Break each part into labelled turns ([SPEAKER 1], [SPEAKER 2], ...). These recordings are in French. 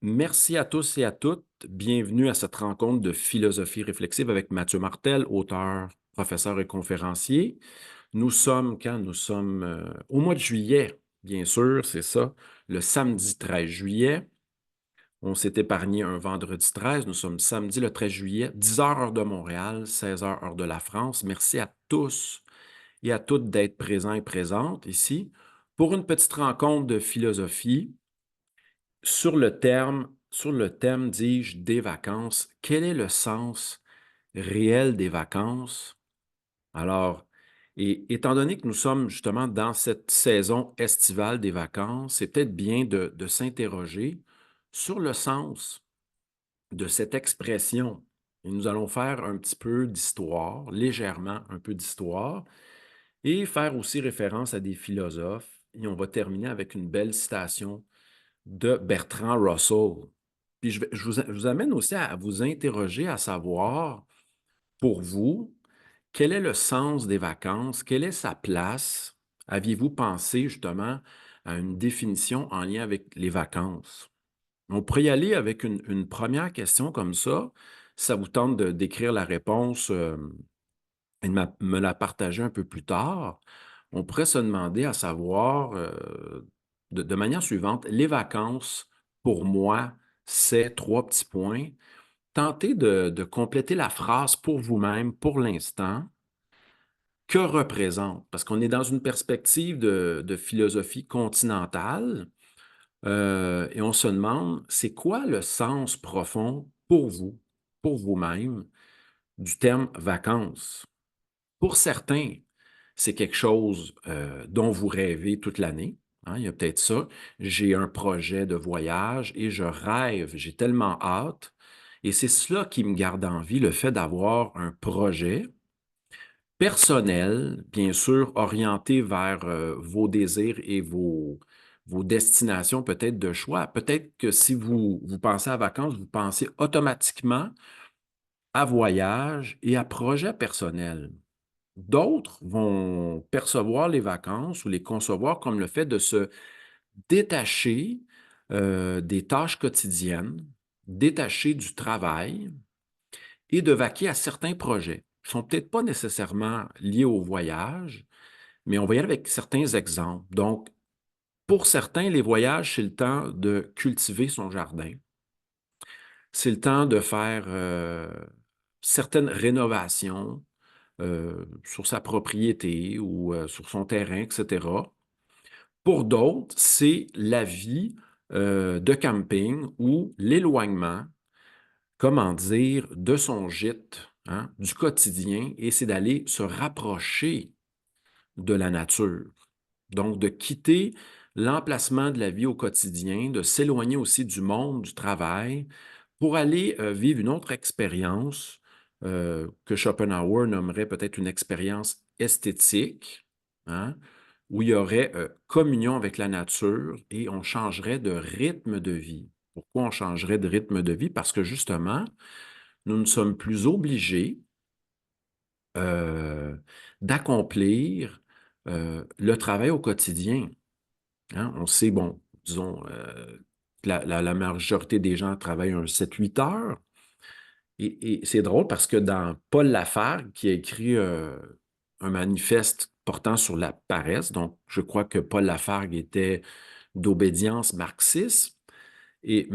[SPEAKER 1] Merci à tous et à toutes. Bienvenue à cette rencontre de philosophie réflexive avec Mathieu Martel, auteur, professeur et conférencier. Nous sommes quand? Nous sommes au mois de juillet, bien sûr, c'est ça, le samedi 13 juillet. On s'est épargné un vendredi 13. Nous sommes samedi le 13 juillet, 10 heures heure de Montréal, 16 heures heure de la France. Merci à tous et à toutes d'être présents et présentes ici pour une petite rencontre de philosophie sur le thème, dis-je, des vacances. Quel est le sens réel des vacances? Alors, et étant donné que nous sommes justement dans cette saison estivale des vacances, c'est peut-être bien de s'interroger sur le sens de cette expression. Et nous allons faire un petit peu d'histoire, légèrement un peu d'histoire, et faire aussi référence à des philosophes. Et on va terminer avec une belle citation de Bertrand Russell. Puis je vous amène aussi à vous interroger, à savoir, pour vous, quel est le sens des vacances? Quelle est sa place? Aviez-vous pensé justement à une définition en lien avec les vacances? On pourrait y aller avec une première question comme ça. Si ça vous tente de d'écrire la réponse et de me la partager un peu plus tard. On pourrait se demander à savoir, de manière suivante, les vacances, pour moi, c'est trois petits points. Tentez de compléter la phrase pour vous-même, pour l'instant. Que représente? Parce qu'on est dans une perspective de philosophie continentale, et on se demande, c'est quoi le sens profond pour vous, pour vous-même, du terme vacances? Pour certains, c'est quelque chose, dont vous rêvez toute l'année, hein, il y a peut-être ça. J'ai un projet de voyage et je rêve, j'ai tellement hâte et c'est cela qui me garde en vie, le fait d'avoir un projet personnel, bien sûr, orienté vers, vos désirs et vos destinations peut-être de choix. Peut-être que si vous pensez à vacances, vous pensez automatiquement à voyage et à projet personnel. D'autres vont percevoir les vacances ou les concevoir comme le fait de se détacher, des tâches quotidiennes, détacher du travail et de vaquer à certains projets. Qui sont peut-être pas nécessairement liés au voyage, mais on va y aller avec certains exemples. Donc, pour certains, les voyages, c'est le temps de cultiver son jardin. C'est le temps de faire, certaines rénovations, sur sa propriété ou sur son terrain, et cetera. Pour d'autres, c'est la vie, de camping ou l'éloignement, comment dire, de son gîte, hein, du quotidien et c'est d'aller se rapprocher de la nature. Donc de quitter l'emplacement de la vie au quotidien, de s'éloigner aussi du monde du travail pour aller, vivre une autre expérience, que Schopenhauer nommerait peut-être une expérience esthétique, hein, où il y aurait, communion avec la nature et on changerait de rythme de vie. Pourquoi on changerait de rythme de vie? Parce que justement, nous ne sommes plus obligés, heu, d'accomplir, le travail au quotidien, hein. On sait, bon, disons, que la majorité des gens travaillent un 7-8 heures. Et c'est drôle parce que dans Paul Lafargue, qui a écrit, un manifeste portant sur la paresse, donc je crois que Paul Lafargue était d'obédience marxiste et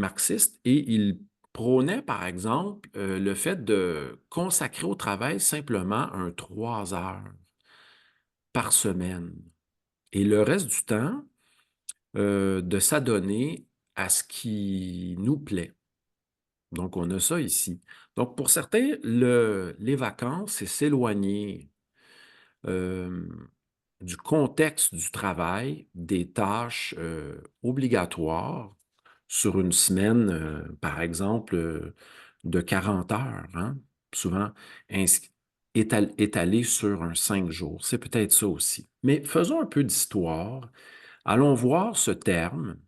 [SPEAKER 1] il prônait, par exemple, le fait de consacrer au travail simplement un 3 heures par semaine et le reste du temps, de s'adonner à ce qui nous plaît. Donc, on a ça ici. Donc, pour certains, les vacances, c'est s'éloigner du contexte du travail, des tâches obligatoires sur une semaine, par exemple, de 40 heures, hein, souvent étalé sur un 5 jours. C'est peut-être ça aussi. Mais faisons un peu d'histoire. Allons voir ce terme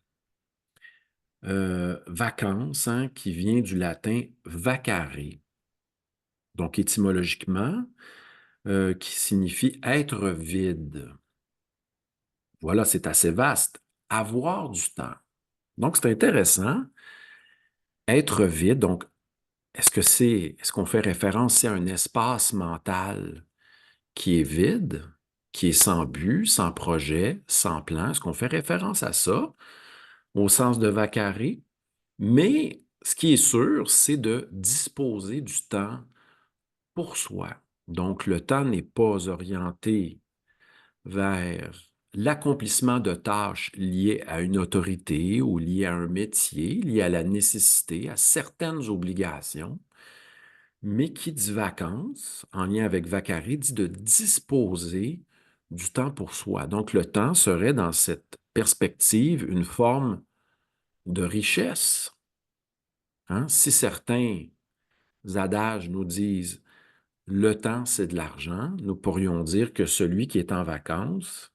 [SPEAKER 1] vacances, hein, qui vient du latin vacare, donc étymologiquement, qui signifie être vide. Voilà, c'est assez vaste. Avoir du temps. Donc, c'est intéressant Être vide, donc, est-ce qu'on fait référence ici à un espace mental qui est vide, qui est sans but, sans projet, sans plan? Est-ce qu'on fait référence à ça, au sens de vacaré? Mais ce qui est sûr, c'est de disposer du temps pour soi. Donc, le temps n'est pas orienté vers l'accomplissement de tâches liées à une autorité ou liées à un métier, liées à la nécessité, à certaines obligations, mais qui dit vacances, en lien avec vacaré, dit de disposer du temps pour soi. Donc, le temps serait, dans cette perspective, une forme de richesse. Hein? Si certains adages nous disent le temps, c'est de l'argent, nous pourrions dire que celui qui est en vacances,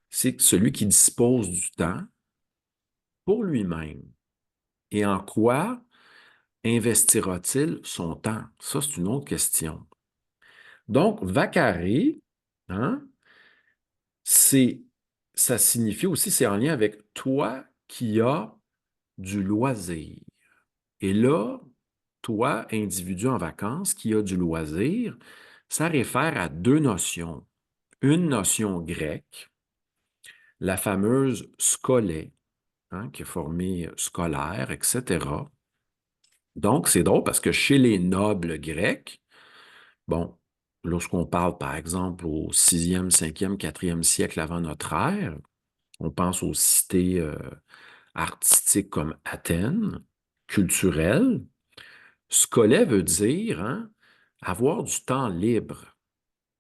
[SPEAKER 1] c'est celui qui dispose du temps pour lui-même. Et en quoi investira-t-il son temps? Ça, c'est une autre question. Donc, vacaré, hein, c'est, ça signifie aussi, c'est en lien avec toi qui as du loisir. Et là, toi, individu en vacances qui a du loisir, ça réfère à deux notions. Une notion grecque, la fameuse scolée, hein, qui est formée scolaire, etc. Donc, c'est drôle parce que chez les nobles grecs, bon, lorsqu'on parle, par exemple, au 6e, 5e, 4e siècle avant notre ère, on pense aux cités artistiques comme Athènes, culturelles. Scolet veut dire hein, avoir du temps libre,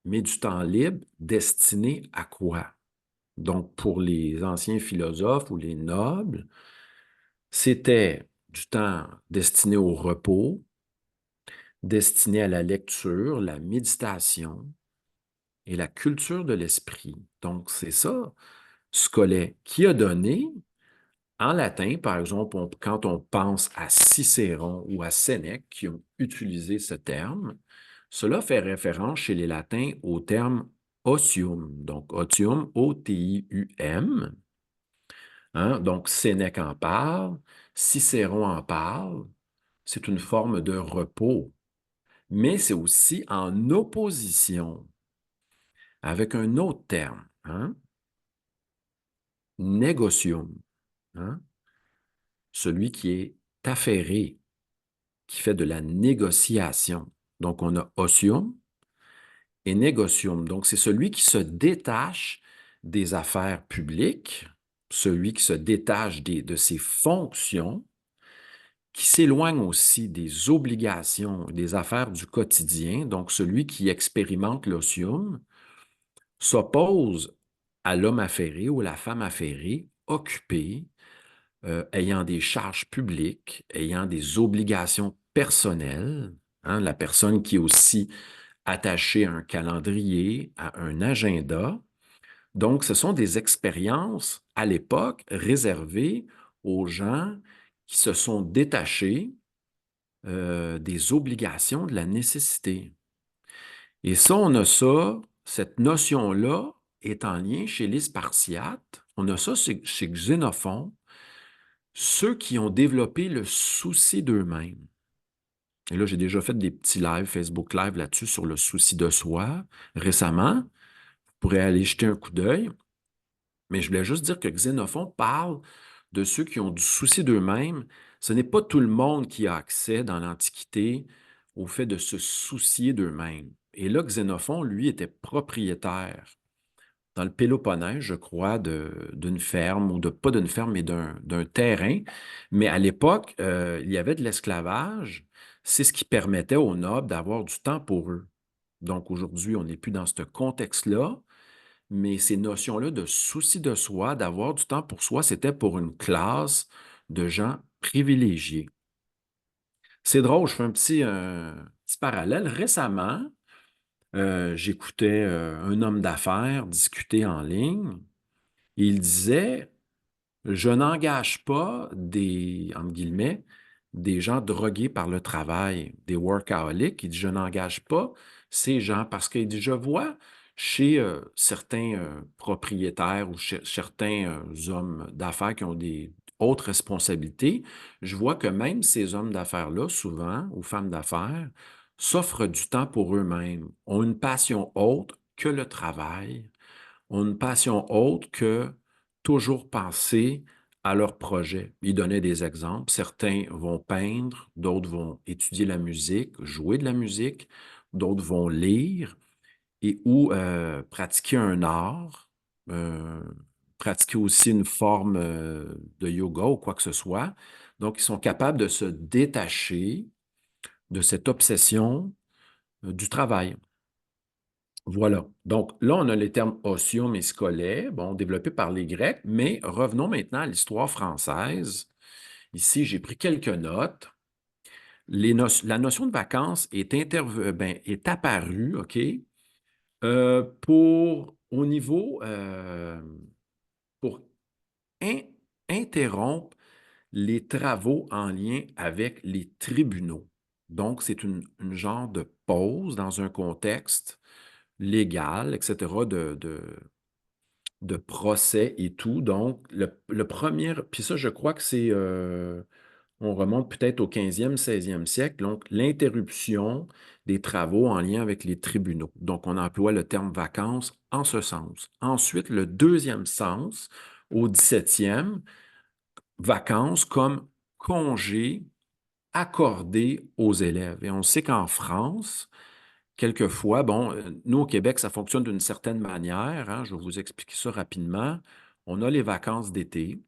[SPEAKER 1] mais du temps libre destiné à quoi? Donc, pour les anciens philosophes ou les nobles, c'était du temps destiné au repos, destiné à la lecture, la méditation et la culture de l'esprit. Donc, c'est ça, Scolet, qui a donné, en latin, par exemple, quand on pense à Cicéron ou à Sénèque qui ont utilisé ce terme, cela fait référence chez les latins au terme otium. Donc, otium, O-T-I-U-M. Hein? Donc, Sénèque en parle, Cicéron en parle. C'est une forme de repos, mais c'est aussi en opposition avec un autre terme, hein? Négocium, hein? Celui qui est affairé, qui fait de la négociation. Donc, on a osium et négocium. Donc, c'est celui qui se détache des affaires publiques, celui qui se détache de ses fonctions, qui s'éloigne aussi des obligations, des affaires du quotidien. Donc, celui qui expérimente l'osium s'oppose à l'homme affairé ou la femme affairée, occupée, ayant des charges publiques, ayant des obligations personnelles, hein, la personne qui est aussi attachée à un calendrier, à un agenda. Donc, ce sont des expériences à l'époque réservées aux gens qui se sont détachés des obligations, de la nécessité. Et ça, on a ça, cette notion-là est en lien chez les Spartiates. On a ça chez Xénophon, ceux qui ont développé le souci d'eux-mêmes. Et là, j'ai déjà fait des petits lives, Facebook Live là-dessus sur le souci de soi récemment. Vous pourrez aller jeter un coup d'œil. Mais je voulais juste dire que Xénophon parle de ceux qui ont du souci d'eux-mêmes. Ce n'est pas tout le monde qui a accès dans l'Antiquité au fait de se soucier d'eux-mêmes. Et là, Xénophon, lui, était propriétaire dans le Péloponnèse, je crois, d'une ferme, ou pas d'une ferme, mais d'un terrain. Mais à l'époque, il y avait de l'esclavage. C'est ce qui permettait aux nobles d'avoir du temps pour eux. Donc aujourd'hui, on n'est plus dans ce contexte-là, mais ces notions-là de souci de soi, d'avoir du temps pour soi, c'était pour une classe de gens privilégiés. C'est drôle, je fais un petit parallèle. Récemment, j'écoutais un homme d'affaires discuter en ligne. Il disait, je n'engage pas entre guillemets, des gens drogués par le travail, des workaholics. Il dit, je n'engage pas ces gens parce qu'il dit, je vois chez certains propriétaires ou chez certains hommes d'affaires qui ont autres responsabilités, je vois que même ces hommes d'affaires-là, souvent, ou femmes d'affaires, s'offrent du temps pour eux-mêmes, ont une passion autre que le travail, ont une passion autre que toujours penser à leur projet. Il donnait des exemples. Certains vont peindre, d'autres vont étudier la musique, jouer de la musique, d'autres vont lire et ou pratiquer un art, euh, pratiquer aussi une forme de yoga ou quoi que ce soit. Donc, ils sont capables de se détacher de cette obsession du travail. Voilà. Donc là, on a les termes osium et scolais, bon, développés par les Grecs, mais revenons maintenant à l'histoire française. Ici, j'ai pris quelques notes. La notion de vacances est apparue, OK, au niveau, pour in- interrompre les travaux en lien avec les tribunaux. Donc, c'est une genre de pause dans un contexte légal, etc., de procès et tout. Donc, le premier, puis ça, je crois que on remonte peut-être au 15e, 16e siècle, donc l'interruption des travaux en lien avec les tribunaux. Donc, on emploie le terme vacances en ce sens. Ensuite, le deuxième sens, au 17e, vacances comme congé accordé aux élèves. Et on sait qu'en France, quelquefois, bon, nous au Québec, ça fonctionne d'une certaine manière, hein, je vais vous expliquer ça rapidement. On a les vacances d'été,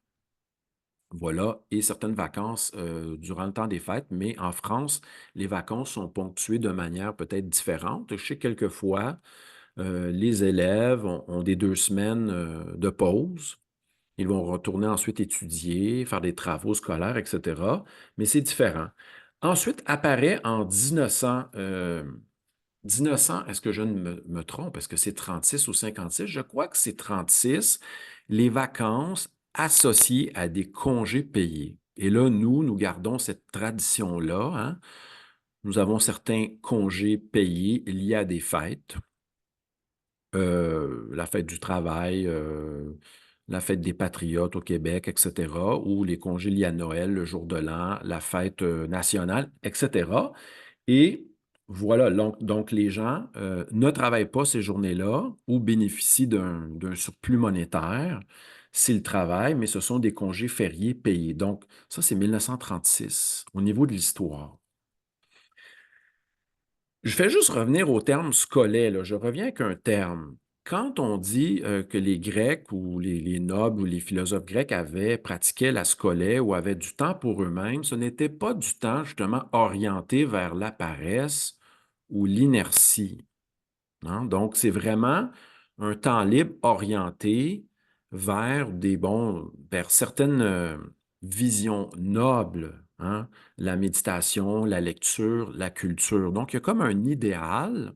[SPEAKER 1] voilà, et certaines vacances durant le temps des fêtes, mais en France, les vacances sont ponctuées de manière peut-être différente. Je sais que quelquefois, les élèves ont des 2 semaines de pause. Ils vont retourner ensuite étudier, faire des travaux scolaires, etc. Mais c'est différent. Ensuite apparaît en 1900, est-ce que je ne me trompe? Est-ce que c'est 36 ou 56? Je crois que c'est 36, les vacances associées à des congés payés. Et là, nous gardons cette tradition-là, hein. Nous avons certains congés payés liés à des fêtes, la fête du travail, la fête des patriotes au Québec, etc., ou les congés liés à Noël, le jour de l'an, la fête nationale, etc. Et voilà, donc les gens ne travaillent pas ces journées-là ou bénéficient d'un surplus monétaire s'ils travaillent, mais ce sont des congés fériés payés. Donc, ça, c'est 1936 au niveau de l'histoire. Je vais juste revenir au terme scolais, là. Je reviens avec un terme. Quand on dit que les Grecs ou les nobles ou les philosophes grecs pratiquaient la scolais ou avaient du temps pour eux-mêmes, ce n'était pas du temps justement orienté vers la paresse ou l'inertie, hein. Donc, c'est vraiment un temps libre orienté vers certaines visions nobles, hein, la méditation, la lecture, la culture. Donc, il y a comme un idéal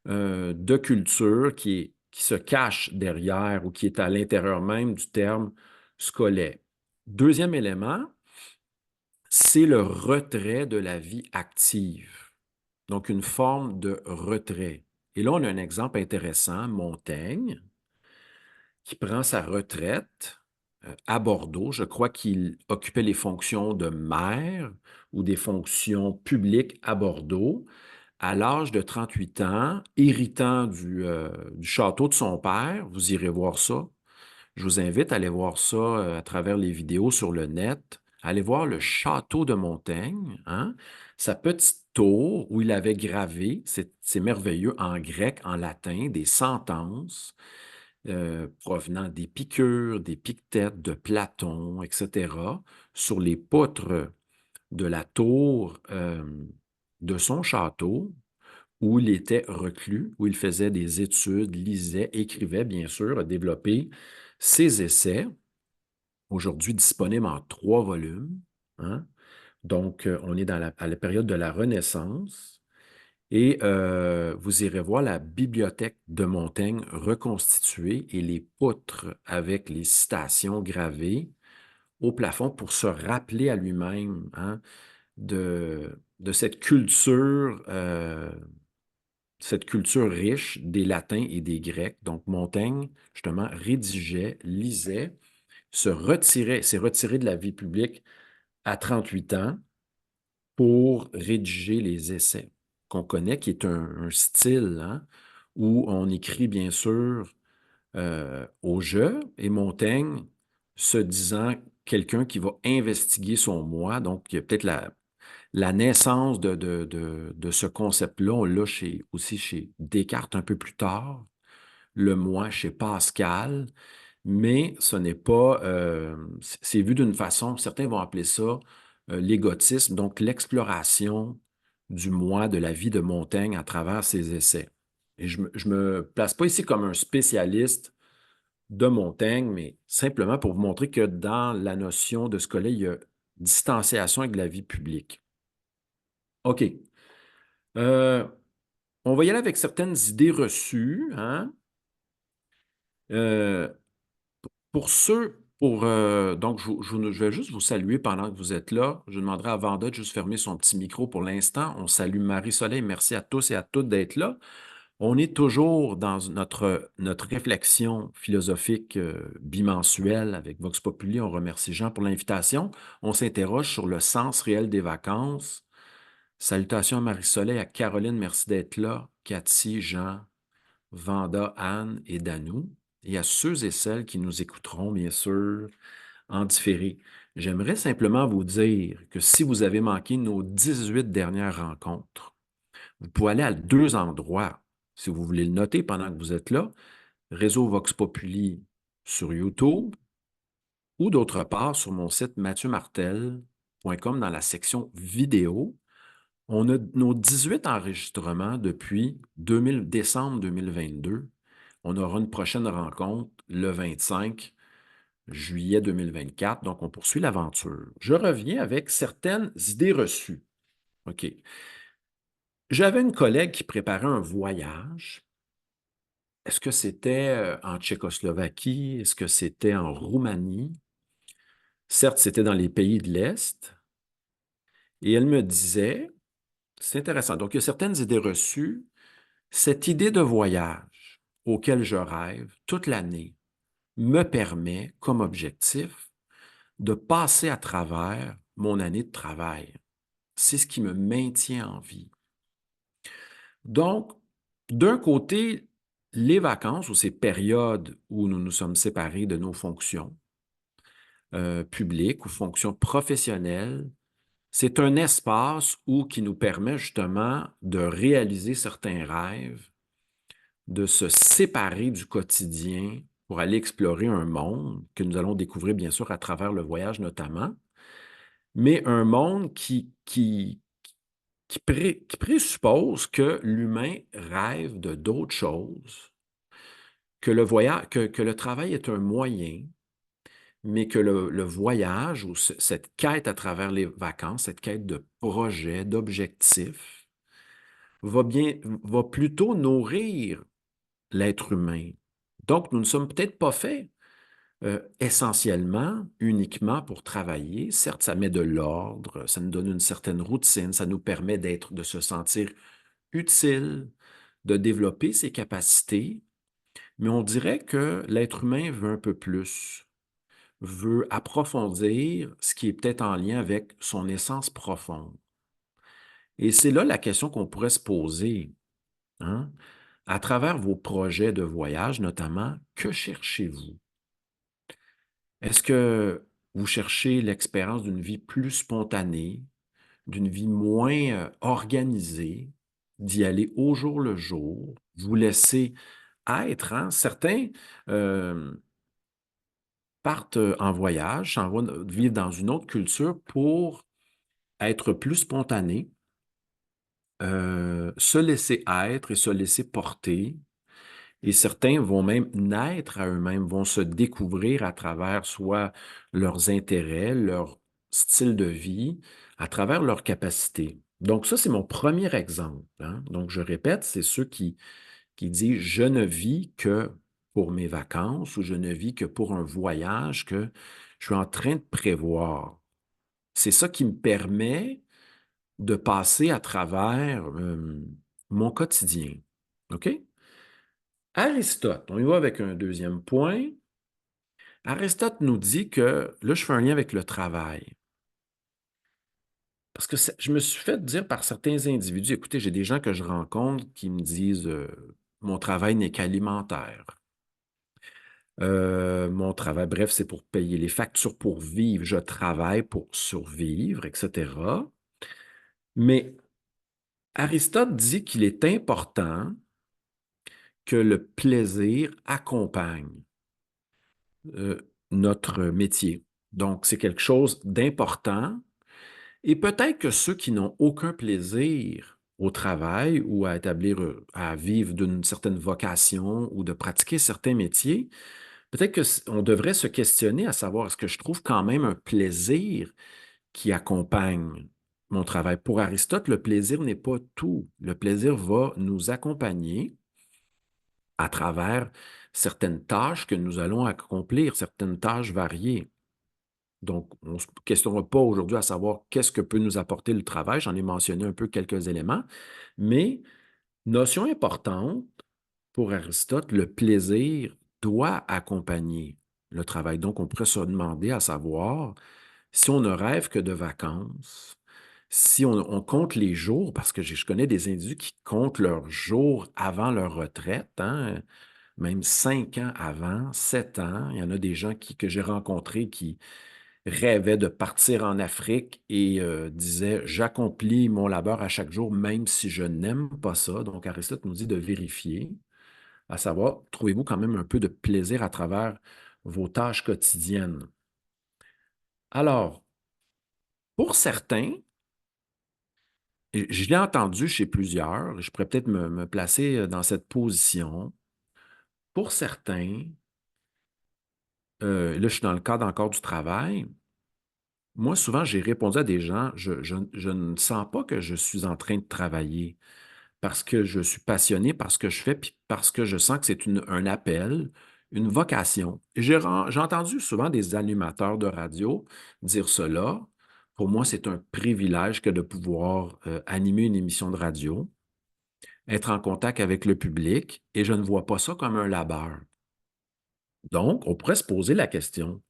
[SPEAKER 1] de culture qui se cache derrière ou qui est à l'intérieur même du terme scolaire. Deuxième élément, c'est le retrait de la vie active. Donc, une forme de retrait. Et là, on a un exemple intéressant, Montaigne, qui prend sa retraite à Bordeaux. Je crois qu'il occupait les fonctions de maire ou des fonctions publiques à Bordeaux à l'âge de 38 ans, héritant du château de son père. Vous irez voir ça. Je vous invite à aller voir ça à travers les vidéos sur le net. Allez voir le château de Montaigne, hein? Sa petite tour où il avait gravé, c'est merveilleux, en grec, en latin, des sentences provenant d'Épicure, d'Épictète, de Platon, etc., sur les poutres de la tour de son château, où il était reclus, où il faisait des études, lisait, écrivait, bien sûr, a développé ses essais, aujourd'hui disponibles en 3 volumes, hein. Donc, on est à la période de la Renaissance et vous irez voir la bibliothèque de Montaigne reconstituée et les poutres avec les citations gravées au plafond pour se rappeler à lui-même, hein, de cette culture riche des Latins et des Grecs. Donc, Montaigne, justement, rédigeait, lisait s'est retiré de la vie publique à 38 ans pour rédiger les essais qu'on connaît, qui est un style, hein, où on écrit bien sûr au jeu, et Montaigne se disant quelqu'un qui va investiguer son moi. Donc, il y a peut-être la naissance de ce concept-là. On l'a aussi chez Descartes un peu plus tard, le moi chez Pascal, mais ce n'est pas, c'est vu d'une façon, certains vont appeler ça l'égotisme, donc l'exploration du moi, de la vie de Montaigne à travers ses essais. Et je me place pas ici comme un spécialiste de Montaigne, mais simplement pour vous montrer que dans la notion de ce cas-là, il y a distanciation avec la vie publique. OK. Euh, on va y aller avec certaines idées reçues, hein? Euh, donc, je vais juste vous saluer pendant que vous êtes là. Je demanderai à Vanda de juste fermer son petit micro pour l'instant. On salue Marie-Soleil. Merci à tous et à toutes d'être là. On est toujours dans notre réflexion philosophique bimensuelle avec Vox Populi. On remercie Jean pour l'invitation. On s'interroge sur le sens réel des vacances. Salutations à Marie-Soleil, à Caroline, merci d'être là. Cathy, Jean, Vanda, Anne et Danou. Et à ceux et celles qui nous écouteront, bien sûr, en différé. J'aimerais simplement vous dire que si vous avez manqué nos 18 dernières rencontres, vous pouvez aller à deux endroits, si vous voulez le noter pendant que vous êtes là, Réseau Vox Populi sur YouTube ou d'autre part sur mon site mathieumartel.com dans la section vidéo. On a nos 18 enregistrements depuis décembre 2022. On aura une prochaine rencontre le 25 juillet 2024, donc on poursuit l'aventure. Je reviens avec certaines idées reçues. OK. J'avais une collègue qui préparait un voyage. Est-ce que c'était en Tchécoslovaquie? Est-ce que c'était en Roumanie? Certes, c'était dans les pays de l'Est. Et elle me disait, c'est intéressant, donc il y a certaines idées reçues. Cette idée de voyage auquel je rêve toute l'année me permet, comme objectif, de passer à travers mon année de travail. C'est ce qui me maintient en vie. Donc, d'un côté, les vacances ou ces périodes où nous nous sommes séparés de nos fonctions publiques ou fonctions professionnelles, c'est un espace qui nous permet justement de réaliser certains rêves, de se séparer du quotidien pour aller explorer un monde que nous allons découvrir bien sûr à travers le voyage notamment, mais un monde qui présuppose que l'humain rêve de d'autres choses, que que le travail est un moyen, mais que le voyage ou cette quête à travers les vacances, cette quête de projet, d'objectifs, va plutôt nourrir l'être humain. Donc, nous ne sommes peut-être pas faits essentiellement, uniquement pour travailler. Certes, ça met de l'ordre, ça nous donne une certaine routine, ça nous permet de se sentir utile, de développer ses capacités, mais on dirait que l'être humain veut un peu plus, veut approfondir ce qui est peut-être en lien avec son essence profonde. Et c'est là la question qu'on pourrait se poser, hein? À travers vos projets de voyage, notamment, que cherchez-vous? Est-ce que vous cherchez l'expérience d'une vie plus spontanée, d'une vie moins organisée, d'y aller au jour le jour, vous laisser être, hein? Certains partent en voyage, s'en vont vivre dans une autre culture pour être plus spontanés, se laisser être et se laisser porter. Et certains vont même naître à eux-mêmes, vont se découvrir à travers soit leurs intérêts, leur style de vie, à travers leurs capacités. Donc ça, c'est mon premier exemple, hein. Donc je répète, c'est ceux qui disent: «Je ne vis que pour mes vacances» ou «Je ne vis que pour un voyage que je suis en train de prévoir». C'est ça qui me permet de passer à travers, mon quotidien. OK? Aristote, on y va avec un deuxième point. Aristote nous dit que, là, je fais un lien avec le travail. Parce que je me suis fait dire par certains individus, écoutez, j'ai des gens que je rencontre qui me disent mon travail n'est qu'alimentaire. Mon travail, bref, c'est pour payer les factures pour vivre. Je travaille pour survivre, etc. Mais Aristote dit qu'il est important que le plaisir accompagne notre métier. Donc, c'est quelque chose d'important. Et peut-être que ceux qui n'ont aucun plaisir au travail ou à établir, à vivre d'une certaine vocation ou de pratiquer certains métiers, peut-être qu'on devrait se questionner à savoir est-ce que je trouve quand même un plaisir qui accompagne mon travail. Pour Aristote, le plaisir n'est pas tout. Le plaisir va nous accompagner à travers certaines tâches que nous allons accomplir, certaines tâches variées. Donc, on ne se questionnera pas aujourd'hui à savoir qu'est-ce que peut nous apporter le travail. J'en ai mentionné un peu quelques éléments, mais notion importante pour Aristote, le plaisir doit accompagner le travail. Donc, on pourrait se demander à savoir si on ne rêve que de vacances, si on compte les jours, parce que je connais des individus qui comptent leurs jours avant leur retraite, hein, même 5 ans avant, 7 ans. Il y en a des gens que j'ai rencontrés qui rêvaient de partir en Afrique et disaient j'accomplis mon labeur à chaque jour, même si je n'aime pas ça. Donc, Aristote nous dit de vérifier, à savoir, trouvez-vous quand même un peu de plaisir à travers vos tâches quotidiennes. Alors, pour certains, et je l'ai entendu chez plusieurs, je pourrais peut-être me placer dans cette position. Pour certains, là, je suis dans le cadre encore du travail. Moi, souvent, j'ai répondu à des gens, je ne sens pas que je suis en train de travailler parce que je suis passionné par ce que je fais, puis parce que je sens que c'est un appel, une vocation. Et j'ai entendu souvent des animateurs de radio dire cela. Pour moi, c'est un privilège que de pouvoir animer une émission de radio, être en contact avec le public, et je ne vois pas ça comme un labeur. Donc, on pourrait se poser la question,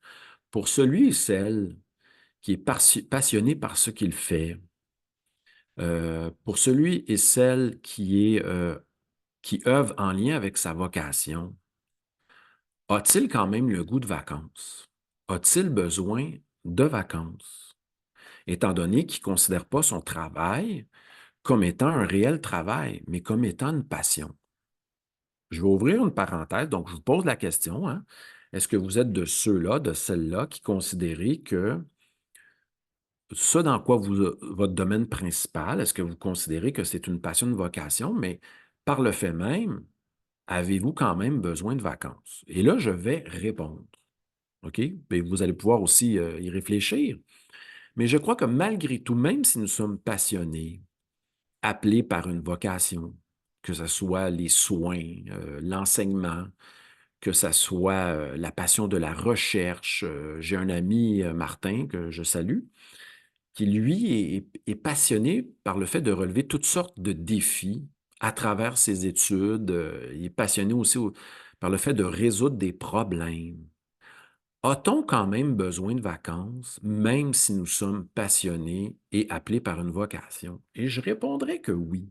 [SPEAKER 1] pour celui et celle qui est passionné par ce qu'il fait, pour celui et celle qui œuvre en lien avec sa vocation, a-t-il quand même le goût de vacances? A-t-il besoin de vacances? Étant donné qu'il ne considère pas son travail comme étant un réel travail, mais comme étant une passion. Je vais ouvrir une parenthèse, donc je vous pose la question, hein, est-ce que vous êtes de ceux-là, de celles-là qui considérez que ça dans quoi votre domaine principal, est-ce que vous considérez que c'est une passion, une vocation, mais par le fait même, avez-vous quand même besoin de vacances? Et là, je vais répondre. OK? Bien, vous allez pouvoir aussi y réfléchir. Mais je crois que malgré tout, même si nous sommes passionnés, appelés par une vocation, que ce soit les soins, l'enseignement, que ce soit la passion de la recherche. J'ai un ami, Martin, que je salue, qui, lui, est passionné par le fait de relever toutes sortes de défis à travers ses études. Il est passionné aussi par le fait de résoudre des problèmes. A-t-on quand même besoin de vacances, même si nous sommes passionnés et appelés par une vocation? Et je répondrais que oui.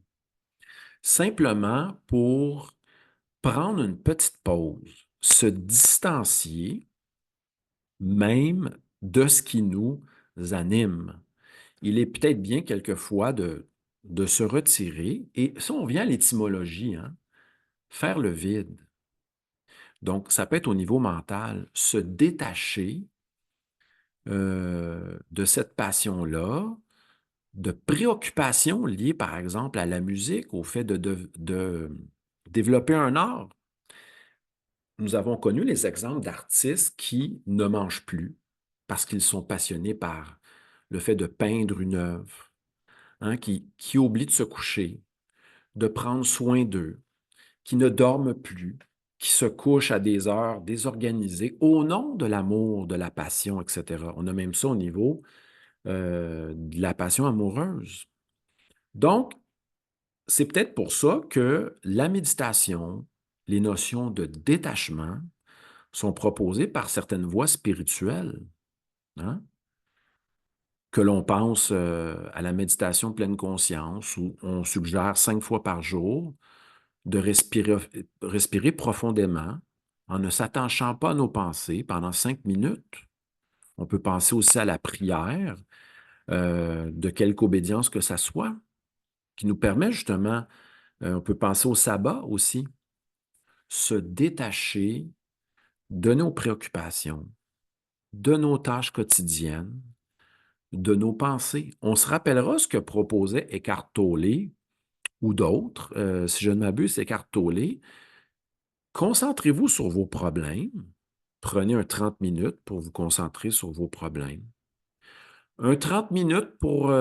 [SPEAKER 1] Simplement pour prendre une petite pause, se distancier même de ce qui nous anime. Il est peut-être bien quelquefois de se retirer, et ça, on vient à l'étymologie, hein, faire le vide. Donc, ça peut être au niveau mental, se détacher de cette passion-là, de préoccupations liées, par exemple, à la musique, au fait de développer un art. Nous avons connu les exemples d'artistes qui ne mangent plus parce qu'ils sont passionnés par le fait de peindre une œuvre, hein, qui oublient de se coucher, de prendre soin d'eux, qui ne dorment plus, qui se couchent à des heures désorganisées au nom de l'amour, de la passion, etc. On a même ça au niveau de la passion amoureuse. Donc, c'est peut-être pour ça que la méditation, les notions de détachement sont proposées par certaines voies spirituelles, hein? Que l'on pense à la méditation pleine conscience, où on suggère 5 fois par jour de respirer profondément en ne s'attachant pas à nos pensées pendant 5 minutes. On peut penser aussi à la prière, de quelque obédience que ça soit, qui nous permet justement, on peut penser au sabbat aussi, se détacher de nos préoccupations, de nos tâches quotidiennes, de nos pensées. On se rappellera ce que proposait Eckhart Tolle ou d'autres, si je ne m'abuse, Eckhart Tolle. Concentrez-vous sur vos problèmes. Prenez un 30 minutes pour vous concentrer sur vos problèmes. Un 30 minutes pour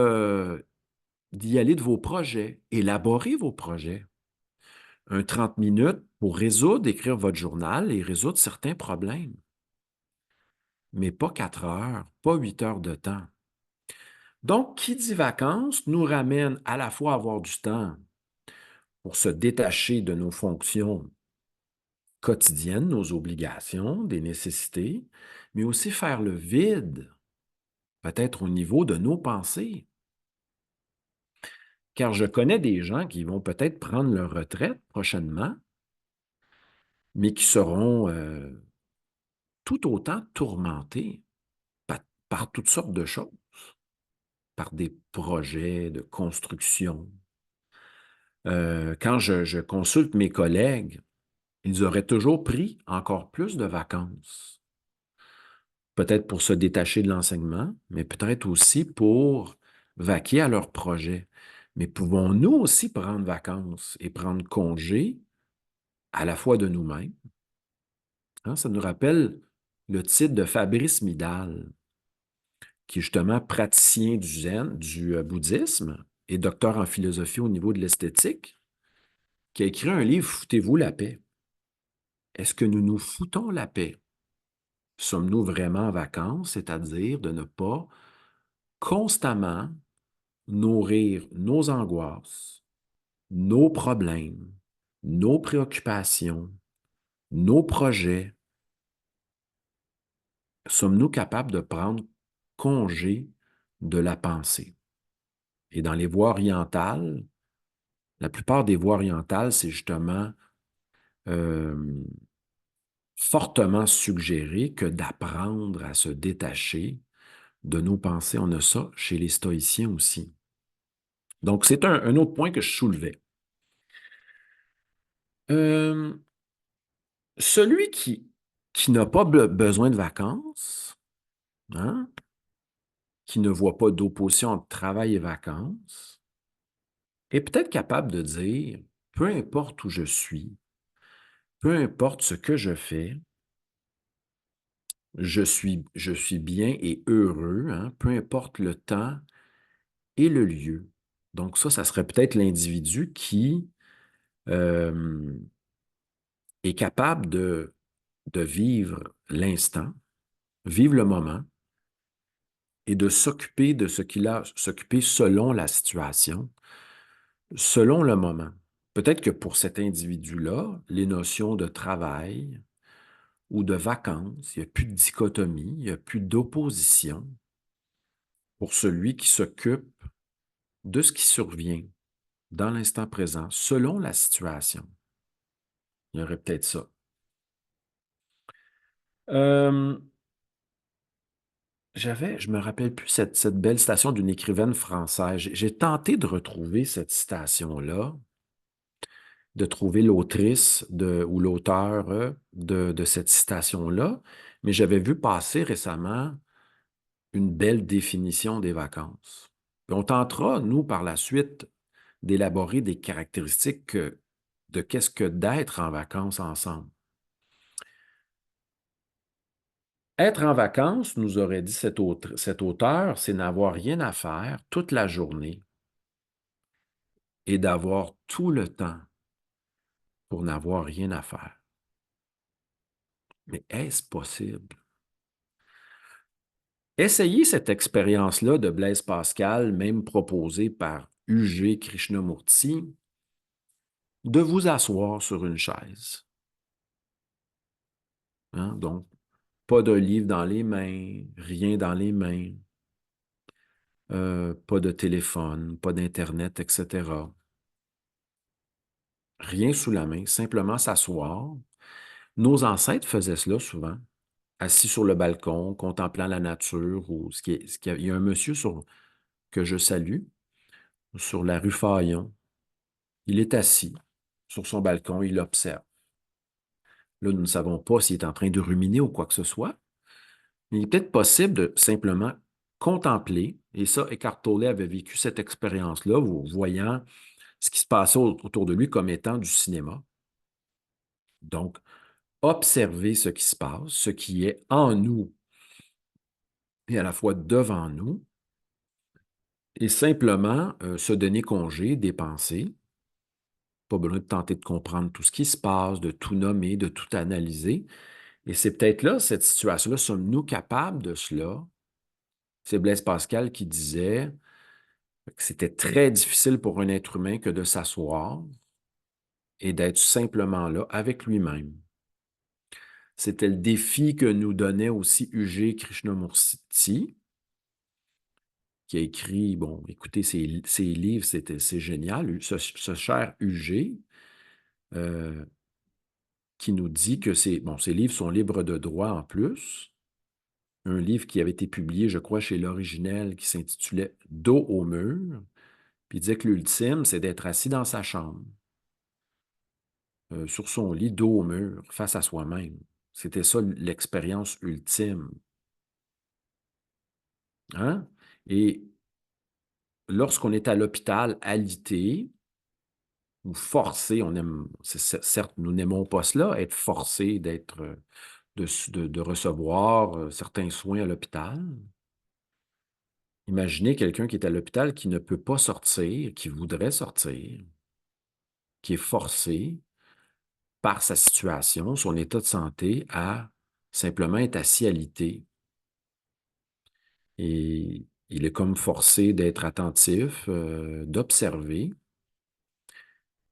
[SPEAKER 1] d'y aller de vos projets, élaborer vos projets. Un 30 minutes pour résoudre, écrire votre journal et résoudre certains problèmes. Mais pas 4 heures, pas 8 heures de temps. Donc, qui dit vacances nous ramène à la fois à avoir du temps pour se détacher de nos fonctions quotidiennes, nos obligations, des nécessités, mais aussi faire le vide, peut-être au niveau de nos pensées. Car je connais des gens qui vont peut-être prendre leur retraite prochainement, mais qui seront tout autant tourmentés par toutes sortes de choses, par des projets de construction. Quand je consulte mes collègues, ils auraient toujours pris encore plus de vacances. Peut-être pour se détacher de l'enseignement, mais peut-être aussi pour vaquer à leurs projets. Mais pouvons-nous aussi prendre vacances et prendre congé à la fois de nous-mêmes? Hein, ça nous rappelle le titre de Fabrice Midal, qui est justement praticien du zen, du bouddhisme et docteur en philosophie au niveau de l'esthétique, qui a écrit un livre Foutez-vous la paix. Est-ce que nous nous foutons la paix? Sommes-nous vraiment en vacances, c'est-à-dire de ne pas constamment nourrir nos angoisses, nos problèmes, nos préoccupations, nos projets? Sommes-nous capables de prendre congé de la pensée? Et dans les voies orientales, la plupart des voies orientales, c'est justement euh, fortement suggéré que d'apprendre à se détacher de nos pensées. On a ça chez les stoïciens aussi. Donc, c'est un autre point que je soulevais. Euh, celui qui n'a pas besoin de vacances, hein, qui ne voit pas d'opposition entre travail et vacances, est peut-être capable de dire, peu importe où je suis, peu importe ce que je fais, je suis bien et heureux, hein, peu importe le temps et le lieu. Donc ça serait peut-être l'individu qui euh, est capable de vivre l'instant, vivre le moment et de s'occuper de ce qu'il a, s'occuper selon la situation, selon le moment. Peut-être que pour cet individu-là, les notions de travail ou de vacances, il n'y a plus de dichotomie, il n'y a plus d'opposition pour celui qui s'occupe de ce qui survient dans l'instant présent, selon la situation. Il y aurait peut-être ça. Euh, je me rappelle plus cette belle citation d'une écrivaine française. J'ai tenté de retrouver cette citation-là, de trouver l'autrice ou l'auteur de cette citation-là, mais j'avais vu passer récemment une belle définition des vacances. Puis on tentera, nous, par la suite, d'élaborer des caractéristiques de qu'est-ce que d'être en vacances ensemble. Être en vacances, nous aurait dit cet auteur, c'est n'avoir rien à faire toute la journée et d'avoir tout le temps pour n'avoir rien à faire. Mais est-ce possible? Essayez cette expérience-là de Blaise Pascal, même proposée par U.G. Krishnamurti, de vous asseoir sur une chaise. hein. Donc, pas de livre dans les mains, rien dans les mains, pas de téléphone, pas d'Internet, etc. Rien sous la main, simplement s'asseoir. Nos ancêtres faisaient cela souvent, assis sur le balcon, contemplant la nature. Ou il y a un monsieur que je salue sur la rue Fayon. Il est assis sur son balcon, il observe. Là, nous ne savons pas s'il est en train de ruminer ou quoi que ce soit, mais il est peut-être possible de simplement contempler, et ça, Eckhart Tolle avait vécu cette expérience-là, voyant ce qui se passait autour de lui comme étant du cinéma. Donc, observer ce qui se passe, ce qui est en nous et à la fois devant nous, et simplement se donner congé des pensées. Pas besoin de tenter de comprendre tout ce qui se passe, de tout nommer, de tout analyser. Et c'est peut-être là, cette situation-là, sommes-nous capables de cela? C'est Blaise Pascal qui disait que c'était très difficile pour un être humain que de s'asseoir et d'être simplement là avec lui-même. C'était le défi que nous donnait aussi U.G. Krishnamurti, qui a écrit, bon, écoutez, ses livres, c'est génial. Ce cher U.G., qui nous dit que ces livres sont libres de droit en plus. Un livre qui avait été publié, je crois, chez l'Originel, qui s'intitulait Dos au mur. Puis il disait que l'ultime, c'est d'être assis dans sa chambre, sur son lit, dos au mur, face à soi-même. C'était ça l'expérience ultime. Hein? Et lorsqu'on est à l'hôpital alité, ou forcé, certes, nous n'aimons pas cela, être forcé de recevoir certains soins à l'hôpital. Imaginez quelqu'un qui est à l'hôpital qui ne peut pas sortir, qui voudrait sortir, qui est forcé par sa situation, son état de santé, à simplement être assis alité. Et il est comme forcé d'être attentif, d'observer.